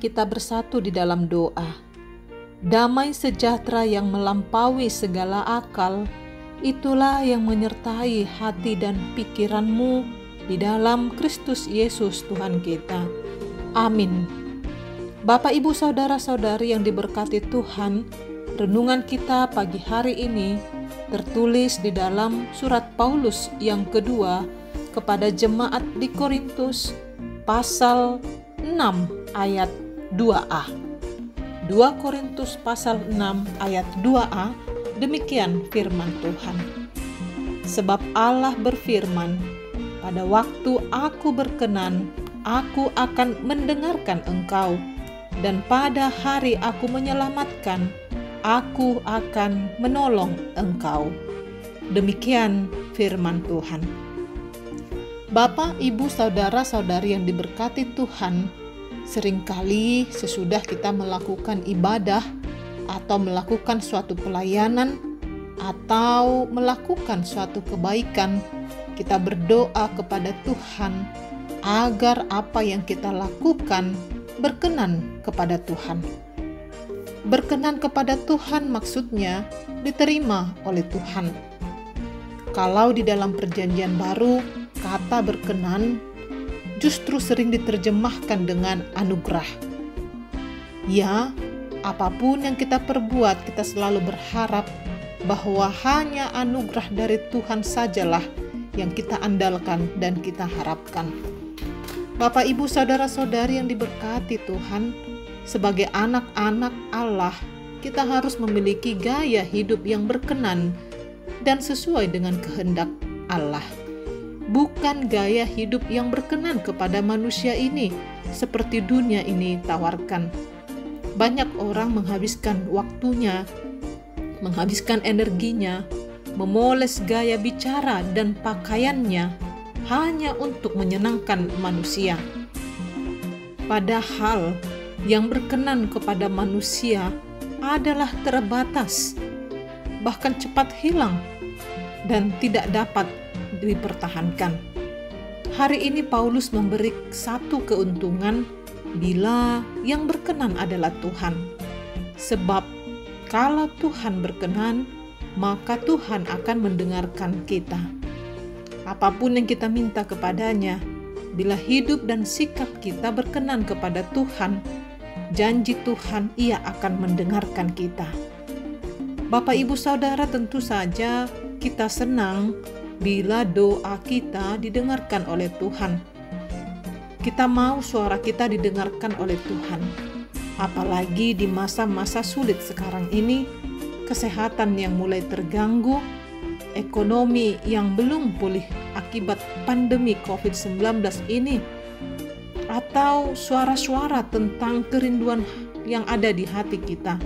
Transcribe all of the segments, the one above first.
kita bersatu di dalam doa. Damai sejahtera yang melampaui segala akal, itulah yang menyertai hati dan pikiranmu di dalam Kristus Yesus Tuhan kita. Amin. Bapak, Ibu, Saudara-saudari yang diberkati Tuhan, renungan kita pagi hari ini tertulis di dalam surat Paulus yang kedua kepada jemaat di Korintus, pasal 6 ayat 2a. 2 Korintus pasal 6 ayat 2a, demikian firman Tuhan. Sebab Allah berfirman, pada waktu aku berkenan, aku akan mendengarkan engkau, dan pada hari aku menyelamatkan, aku akan menolong engkau. Demikian firman Tuhan. Bapak, Ibu, Saudara-saudari yang diberkati Tuhan, seringkali sesudah kita melakukan ibadah atau melakukan suatu pelayanan atau melakukan suatu kebaikan, kita berdoa kepada Tuhan agar apa yang kita lakukan berkenan kepada Tuhan. Berkenan kepada Tuhan maksudnya diterima oleh Tuhan. Kalau di dalam Perjanjian Baru, kata berkenan justru sering diterjemahkan dengan anugerah. Ya, apapun yang kita perbuat, kita selalu berharap bahwa hanya anugerah dari Tuhan sajalah yang kita andalkan dan kita harapkan. Bapak, Ibu, Saudara-saudari yang diberkati Tuhan, sebagai anak-anak Allah, kita harus memiliki gaya hidup yang berkenan dan sesuai dengan kehendak Allah. Bukan gaya hidup yang berkenan kepada manusia ini, seperti dunia ini tawarkan. Banyak orang menghabiskan waktunya, menghabiskan energinya, memoles gaya bicara dan pakaiannya hanya untuk menyenangkan manusia. Padahal yang berkenan kepada manusia adalah terbatas, bahkan cepat hilang dan tidak dapat dipertahankan. Hari ini Paulus memberi satu keuntungan bila yang berkenan adalah Tuhan. Sebab kalau Tuhan berkenan, maka Tuhan akan mendengarkan kita. Apapun yang kita minta kepadanya, bila hidup dan sikap kita berkenan kepada Tuhan, janji Tuhan Ia akan mendengarkan kita. Bapak, Ibu, Saudara, tentu saja kita senang bila doa kita didengarkan oleh Tuhan. Kita mau suara kita didengarkan oleh Tuhan. Apalagi di masa-masa sulit sekarang ini, kesehatan yang mulai terganggu, ekonomi yang belum pulih akibat pandemi COVID-19 ini, atau suara-suara tentang kerinduan yang ada di hati kita.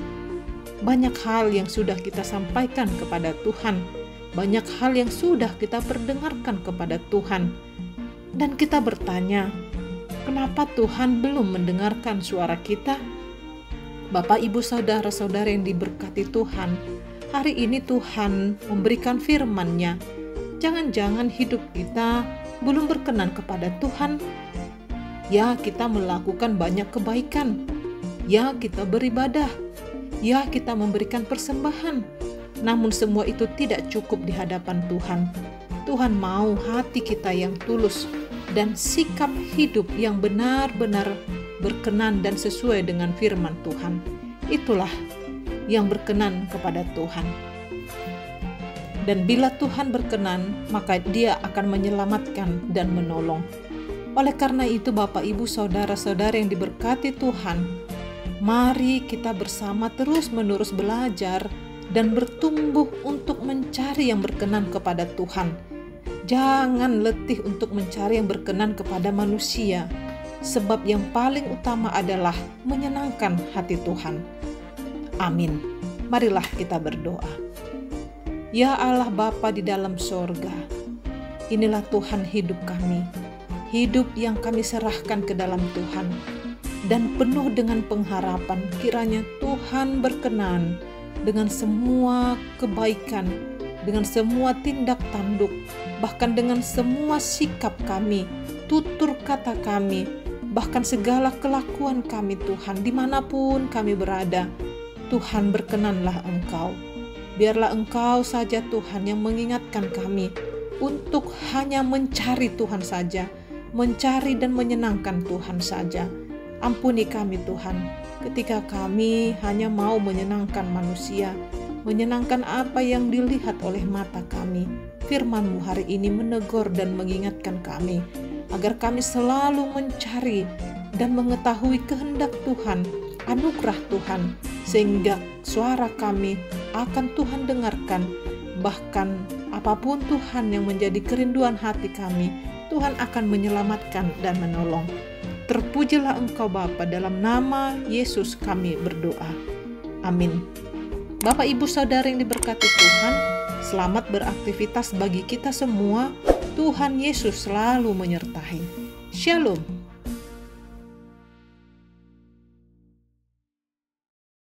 Banyak hal yang sudah kita sampaikan kepada Tuhan. Banyak hal yang sudah kita perdengarkan kepada Tuhan. Dan kita bertanya, kenapa Tuhan belum mendengarkan suara kita? Bapak, Ibu, Saudara-saudara yang diberkati Tuhan, hari ini Tuhan memberikan firman-Nya. Jangan-jangan hidup kita belum berkenan kepada Tuhan. Ya, kita melakukan banyak kebaikan. Ya, kita beribadah. Ya, kita memberikan persembahan. Namun semua itu tidak cukup di hadapan Tuhan. Tuhan mau hati kita yang tulus dan sikap hidup yang benar-benar berkenan dan sesuai dengan firman Tuhan. Itulah yang berkenan kepada Tuhan. Dan bila Tuhan berkenan, maka Dia akan menyelamatkan dan menolong. Oleh karena itu, Bapak, Ibu, Saudara-saudara yang diberkati Tuhan, mari kita bersama terus-menerus belajar dan bertumbuh untuk mencari yang berkenan kepada Tuhan. Jangan letih untuk mencari yang berkenan kepada manusia, sebab yang paling utama adalah menyenangkan hati Tuhan. Amin. Marilah kita berdoa. Ya Allah Bapa di dalam sorga, inilah Tuhan hidup kami, hidup yang kami serahkan ke dalam Tuhan, dan penuh dengan pengharapan kiranya Tuhan berkenan dengan semua kebaikan, dengan semua tindak tanduk, bahkan dengan semua sikap kami, tutur kata kami, bahkan segala kelakuan kami Tuhan, dimanapun kami berada. Tuhan, berkenanlah Engkau. Biarlah Engkau saja Tuhan yang mengingatkan kami untuk hanya mencari Tuhan saja, mencari dan menyenangkan Tuhan saja. Ampuni kami Tuhan, ketika kami hanya mau menyenangkan manusia, menyenangkan apa yang dilihat oleh mata kami. Firman-Mu hari ini menegur dan mengingatkan kami, agar kami selalu mencari dan mengetahui kehendak Tuhan, anugerah Tuhan, sehingga suara kami akan Tuhan dengarkan. Bahkan apapun Tuhan yang menjadi kerinduan hati kami, Tuhan akan menyelamatkan dan menolong. Terpujilah Engkau Bapa, dalam nama Yesus kami berdoa. Amin. Bapak Ibu Saudara yang diberkati Tuhan, selamat beraktivitas bagi kita semua. Tuhan Yesus selalu menyertai. Shalom.